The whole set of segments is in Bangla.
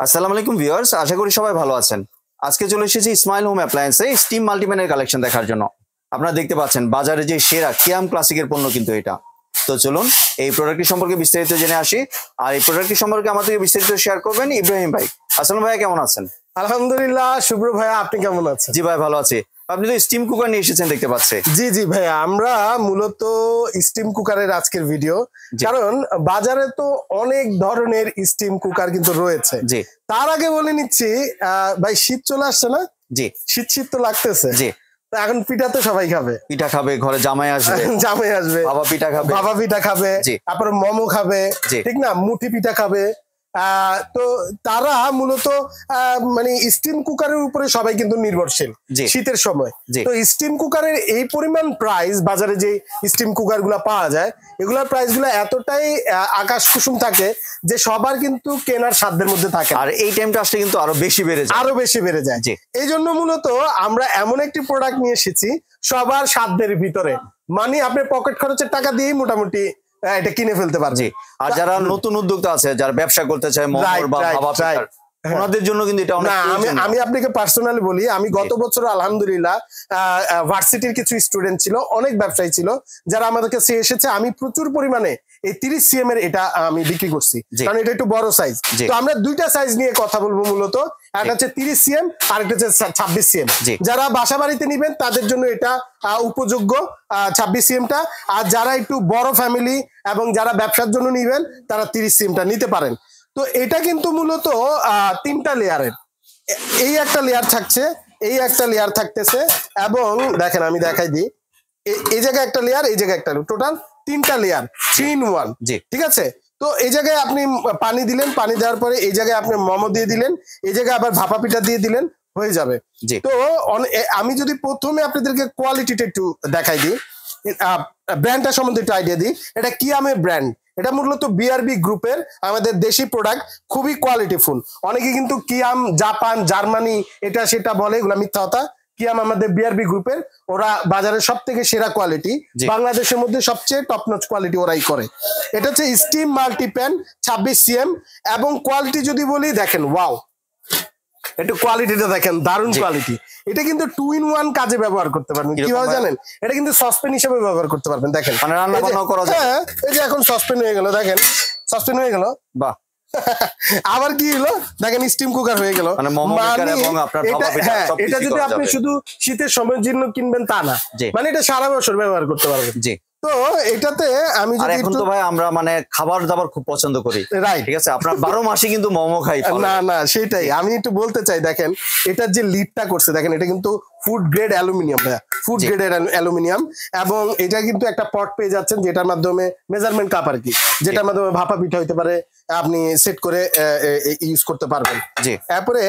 আসসালামু আলাইকুম ভিউয়ার্স, আশা করি সবাই ভালো আছেন। আজকে চলে এসেছি স্মাইল হোম অ্যাপ্লায়েন্সে স্টিম মাল্টিপ্যানের কালেকশন দেখার জন্য। আপনারা দেখতে পাচ্ছেন বাজারে যে সেরা কিয়াম ক্লাসিকের পণ্য কিন্তু এটা। তো চলুন এই প্রোডাক্টটি সম্পর্কে বিস্তারিত জেনে আসি। আর এই প্রোডাক্টটি সম্পর্কে আমাদেরকে বিস্তারিত শেয়ার করবেন ইব্রাহিম ভাই। আসসালাম ভাইয়া, কেমন আছেন? আলহামদুলিল্লাহ শুভ্র ভাইয়া, আপনি কেমন আছেন? জি ভাই, ভালো আছি। আপনি তো স্টিম কুকার নিয়ে এসেছেন দেখতে পাচ্ছি। জি ভাইয়া, আমরা মূলত স্টিম কুকারের আজকের ভিডিও, কারণ বাজারে তো অনেক ধরনের স্টিম কুকার কিন্তু রয়েছে। জি, তার আগে বলে নিচ্ছি ভাই, শীত চলে আসছে না? জি, শীত তো লাগতেছে। জি, এখন পিঠা তো সবাই খাবে, পিঠা খাবে, ঘরে জামাই আসবে, জামাই আসবে, ভাপা পিঠা খাবে, তারপরে মোমো খাবে, ঠিক না, মুঠি পিঠা খাবে। তো তারা মূলত মানে স্টিম কুকারের উপরে সবাই কিন্তু নির্ভরশীল শীতের সময়। তো স্টিম কুকারের এই পরিমাণ প্রাইস, বাজারে যে স্টিম কুকার গুলা পাওয়া যায়, এগুলোর প্রাইস গুলো এতটাই আকাশ কুসুম থাকে যে সবার কিন্তু কেনার সাধ্যের মধ্যে থাকে, আর এই টাইমটা আসলে কিন্তু আরো বেশি বেড়ে যায়। এই জন্য মূলত আমরা এমন একটি প্রোডাক্ট নিয়ে এসেছি সবার সাধ্যের ভিতরে, মানে আপনি পকেট খরচের টাকা দিয়েই মোটামুটি এটা কিনে ফেলতে পারবে। আর যারা নতুন উদ্যোক্তা আছে, যারা ব্যবসা করতে চায় ওনাদের জন্য কিন্তু এটা অনেক। আমি আপনাকে পার্সোনালি বলি, আমি গত বছর আলহামদুলিল্লাহ ভার্সিটির কিছু স্টুডেন্ট ছিল, অনেক ব্যবসায়ী ছিল যারা আমাদের কাছে এসেছে। আমি প্রচুর পরিমাণে এই 30 CM এর এটা আমি বিক্রি করছি, কারণ এটা একটু বড় সাইজ। তো আমরা দুইটা সাইজ নিয়ে কথা বলবো মূলত, একটা হচ্ছে 30 CM আর একটা হচ্ছে 26 CM। যারা বাসা বাড়িতে নিবেন তাদের জন্য এটা উপযোগ্য 26 CM টা, আর যারা একটু বড় ফ্যামিলি এবং যারা ব্যবসার জন্য নিবেন তারা 30 CM টা নিতে পারেন। তো এটা কিন্তু মূলত 3টা লেয়ারের, এই একটা লেয়ার থাকছে, এই একটা লেয়ার থাকতেছে, এবং দেখেন আমি দেখাই দিই, এই জায়গায় একটা লেয়ার, এই জায়গায় একটা, টোটাল 3টা লেয়ার, 3 in 1। ঠিক আছে। তো এই জায়গায় আপনি পানি দিলেন, পানি দেওয়ার পরে এই জায়গায় আপনি মোমো দিয়ে দিলেন, এই জায়গায় আবার ভাপা পিঠা দিয়ে দিলেন, হয়ে যাবে। তো আমি যদি প্রথমে আপনাদেরকে কোয়ালিটিটা একটু দেখাই দিই, ব্র্যান্ডটা সম্বন্ধে একটু আইডিয়া দিই। এটা কিয়ামের ব্র্যান্ড, এটা মূলত বিআরবি গ্রুপের আমাদের দেশি প্রোডাক্ট, খুবই কোয়ালিটিফুল। অনেকে কিন্তু কিয়াম জাপান জার্মানি এটা সেটা বলে, এগুলা মিথ্যা কথা। কিয়াম আমাদের বিআরবি গ্রুপের, ওরা বাজারের সব থেকে সেরা কোয়ালিটি, বাংলাদেশের মধ্যে সবচেয়ে টপ নচ কোয়ালিটি ওরাই করে। এটা হচ্ছে স্টিম মাল্টিপ্যান 26 CM, এবং কোয়ালিটি যদি বলি দেখেন, ওয়াও, একটু কোয়ালিটিটা দেখেন, দারুণ কোয়ালিটি। এটা কিন্তু 2 in 1 কাজে ব্যবহার করতে পারবেন। কিভাবে জানেন? এটা কিন্তু সসপ্যান হিসেবে ব্যবহার করতে পারবেন। দেখেন এই যে এখন সসপ্যান হয়ে গেল, দেখেন সসপ্যান হয়ে গেল, বাহ। আবার কি হলো দেখেন, স্টিম কুকার হয়ে গেল। এটা যদি আপনি শুধু শীতের সময়ের জন্য কিনবেন তা না, মানে এটা সারা বছর ব্যবহার করতে পারবেন। তো এটাতে আমি যদি এখন তো ভাই আমরা মানে খাবার দাবার খুব পছন্দ করি, রাইট? ঠিক আছে, আপনার 12 মাসে কিন্তু মোমো খাই না সেটাই আমি একটু বলতে চাই। দেখেন এটার যে লিডটা করছে, দেখেন এটা কিন্তু food grade aluminium, food grade aluminium, এবং এটা কিন্তু একটা পট পেয়ে যাচ্ছেন যেটার মাধ্যমে মেজারমেন্ট কাপ আর কি, যেটার মাধ্যমে ভাপা পিঠা হইতে পারে, আপনি সেট করে ইউজ করতে পারবেন। তারপরে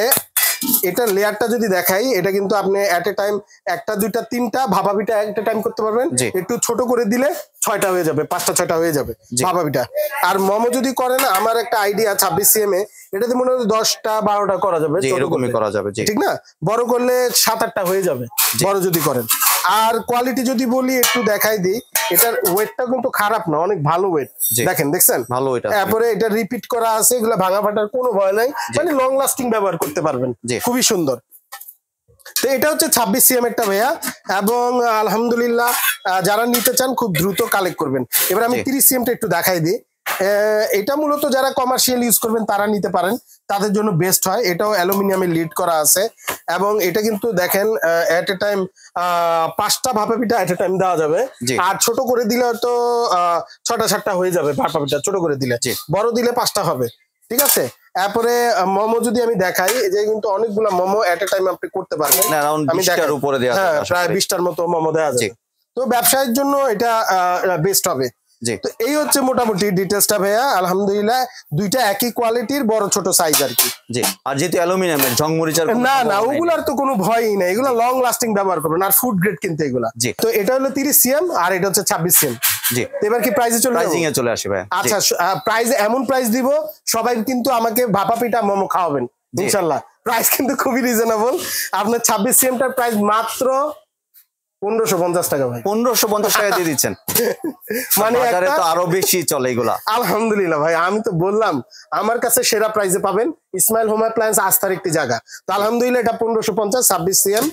এটার লেয়ারটা যদি দেখাই, এটা কিন্তু আপনি এট এ টাইম 1টা 2টা 3টা ভাপা পিঠা একটা টাইম করতে পারবেন। একটু ছোট করে দিলে 6টা হয়ে যাবে, 5টা 6টা হয়ে যাবে ভাপা পিঠা। আর মোমো যদি করেন, আমার একটা আইডিয়া 26 CM এ এটাতে মনে হয় 10টা 12টা করা যাবে, এরকমই করা যাবে, ঠিক না? বড় করলে 7-8টা হয়ে যাবে বড় যদি করেন। আর কোয়ালিটি যদি বলি একটু দেখাই দিই, এটার ওয়েটটা কিন্তু খারাপ না, অনেক ভালো ওয়েট। দেখেন, দেখছেন ভালো ওয়েট। তারপরে এটা রিপিট করা আছে, এগুলো ভাঙা ফাটার কোনো ভয় নাই, মানে লং লাস্টিং ব্যবহার করতে পারবেন, খুবই সুন্দর। তো এটা হচ্ছে 26 CM একটা ভাইয়া, এবং আলহামদুলিল্লাহ যারা নিতে চান খুব দ্রুত কালেক্ট করবেন। এবার আমি 30 CM টা একটু দেখাই দিই। এটা মূলত যারা কমার্শিয়াল ইউজ করবেন তারা নিতে পারেন, তাদের জন্য বেস্ট হয়। এটাও অ্যালুমিনিয়ামের লিড করা আছে, এবং এটা কিন্তু দেখেন এট এ টাইম 5টা ভাপা পিঠা এট এ টাইম দেওয়া যাবে। আর ছোট করে দিলে হয়তো 6টা 7টা হয়ে যাবে ভাপা পিঠা, ছোট করে দিলে। বড় দিলে 5টা হবে, ঠিক আছে। তারপরে মোমো যদি আমি দেখাই, এই যে কিন্তু অনেকগুলা মোমো এট এ টাইম আপনি করতে পারবেন। আমি দেখার উপরে দেয়া যায়, প্রায় 20টার মতো মোমো দেওয়া যায়। তো ব্যবসায়ের জন্য এটা বেস্ট হবে। তো এই হচ্ছে মোটামুটি ডিটেইলসটা ভাইয়া। আলহামদুলিল্লাহ দুইটা একই কোয়ালিটির, বড় ছোট সাইজ আর কি। আর যেহেতু অ্যালুমিনিয়ামের ঝংমরিচার না ওগুলার তো কোনো ভয়ই নাই, এগুলো লং লাস্টিং ব্যবহার করবেন, আর ফুড গ্রেড কিন্তু এগুলা। তো এটা হলো 30 CM আর এটা হচ্ছে 26 CM। এবার কি প্রাইসে চলে আসে ভাই? আচ্ছা, প্রাইস এমন প্রাইস দিব, সবাই কিন্তু আমাকে ভাপা পিঠা মোমো খাওয়াবেন ইনশাল্লাহ। প্রাইস কিন্তু খুবই রিজনেবল। আপনার 26 CM টার প্রাইস মাত্র 1550 টাকা ভাই। 1550 টাকা দিয়ে দিচ্ছেন, মানে বাজারে একটা তো আরো বেশি চলে এগুলা। আলহামদুলিল্লাহ ভাই, আমি তো বললাম আমার কাছে সেরা প্রাইসে পাবেন। ইসমাইল হোম অ্যাপ্লায়েন্স আস্থার একটি জায়গা। তো আলহামদুলিল্লাহ এটা 1550 26 সিএম।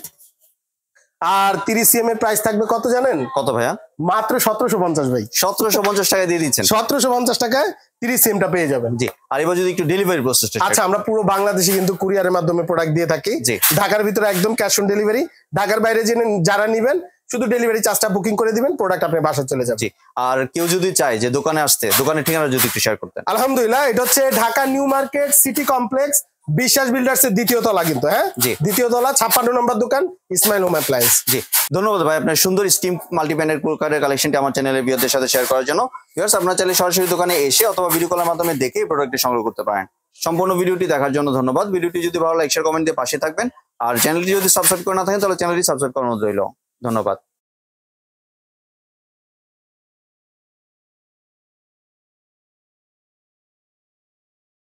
আর 30 সিএম এর প্রাইস থাকবে কত জানেন? কত ভাইয়া? মাত্র 1750 ভাই। 1750 টাকা দিয়ে দিচ্ছেন। 1750 টাকায় 30 সিএম টা পেয়ে যাবেন। জি, আর এবার যদি একটু ডেলিভারি প্রসেসটা। আচ্ছা, আমরা পুরো বাংলাদেশে কিন্তু কুরিয়ারের মাধ্যমে প্রোডাক্ট দিয়ে থাকি। জি। ঢাকার ভিতরে একদম ক্যাশ অন ডেলিভারি। ঢাকার বাইরে যারা নিবেন শুধু ডেলিভারি চার্জটা বুকিং করে দিবেন, প্রোডাক্ট আপনার বাসায় চলে যাবে। জি, আর কেউ যদি চায় যে দোকানে আসতে, দোকানের ঠিকানা যদি একটু শেয়ার করতেন। আলহামদুলিল্লাহ, এটা হচ্ছে Dhaka new market city complex, বিশ্বাস বিল্ডার্স এর দ্বিতীয় তলা কিন্তু। হ্যাঁ, জি। দ্বিতীয় তলা 56 নম্বর দোকান, ইসমাইল হোম অ্যাপ্লায়েন্স। জি, ধন্যবাদ ভাই আপনার সুন্দর স্টিম মাল্টিপ্যানের প্রকারের কালেকশনটি আমার চ্যানেলের ভিউয়ারদের সাথে শেয়ার করার জন্য। ভিউয়ার্স, আপনারা চাইলে সরাসরি দোকানে এসে অথবা ভিডিও কলের মাধ্যমে দেখে এই প্রোডাক্টটি সংগ্রহ করতে পারেন। সম্পূর্ণ ভিডিওটি দেখার জন্য ধন্যবাদ। ভিডিওটি যদি ভালো লাগে শেয়ার কমেন্ট দিয়ে পাশে থাকবেন, আর চ্যানেলটি যদি সাবস্ক্রাইব করে না থাকেন তাহলে চ্যানেলটি সাবস্ক্রাইব করানো রইল। ধন্যবাদ।